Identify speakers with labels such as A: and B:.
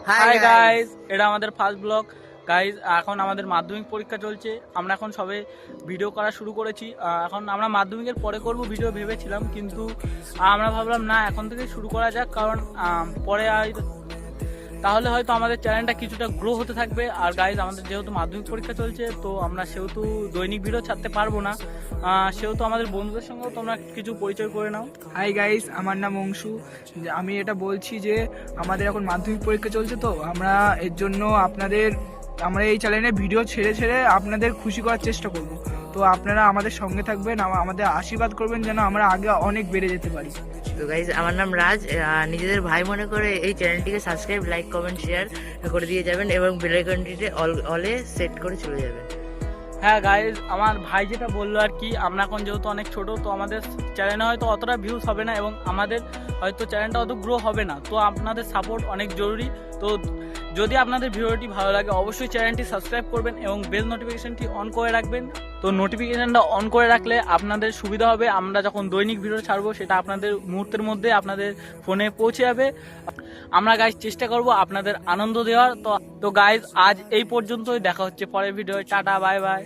A: Hi guys, এটা আমাদের first blog. Guys, এখন আমাদের মাধ্যমিক পরীক্ষা চলছে। আমরা এখন সবে ভিডিও করা শুরু করেছি। এখন আমরা মাধ্যমিকের পরে করব ভিডিও ভেবেছিলাম, কিন্তু আমরা ভাবলাম না, এখন থেকে শুরু করা যাক, কারণ পরে তাহলে হয়তো আমাদের চ্যানেলটা কিছুটা গ্রো হতে থাকবে। আর গাইজ, আমাদের যেহেতু মাধ্যমিক পরীক্ষা চলছে, তো আমরা সেহেতু দৈনিক ভিডিও ছাড়তে পারবো না। সেহেতু আমাদের বন্ধুদের সঙ্গেও তোমরা কিছু পরিচয় করে নাও।
B: হাই গাইস, আমার নাম অংশু। আমি এটা বলছি যে আমাদের এখন মাধ্যমিক পরীক্ষা চলছে, তো আমরা এর জন্য আমরা এই চ্যানেলে ভিডিও ছেড়ে ছেড়ে আপনাদের খুশি করার চেষ্টা করব। তো আপনারা আমাদের সঙ্গে থাকবেন, আমাদের আশীর্বাদ করবেন যেন আমরা আগে অনেক বেড়ে যেতে পারি।
C: তো গাইজ, আমার নাম রাজ। নিজেদের ভাই মনে করে এই চ্যানেলটিকে সাবস্ক্রাইব, লাইক, কমেন্ট, শেয়ার করে দিয়ে যাবেন এবং বেল আইকনটিতে অলে সেট করে চলে যাবেন।
A: হ্যাঁ গাইজ, আমার ভাই যেটা বললো আর কি, আমরা এখন যেহেতু অনেক ছোট, তো আমাদের চ্যানেলে হয়তো অতটা ভিউজ হবে না এবং আমাদের হয়তো চ্যানেলটা অত গ্রো হবে না। তো আপনাদের সাপোর্ট অনেক জরুরি। তো যদি আপনাদের ভিডিওটি ভালো লাগে, অবশ্যই চ্যানেলটি সাবস্ক্রাইব করবেন এবং বেল নোটিফিকেশনটি অন করে রাখবেন। তো নোটিফিকেশনটা অন করে রাখলে আপনাদের সুবিধা হবে। আমরা যখন দৈনিক ভিডিও ছাড়বো, সেটা আপনাদের মুহূর্তের মধ্যে আপনাদের ফোনে পৌঁছে যাবে। আমরা গাইজ চেষ্টা করব আপনাদের আনন্দ দেওয়ার। তো গাইজ, আজ এই পর্যন্তই। দেখা হচ্ছে পরের ভিডিও। Tata, bye bye.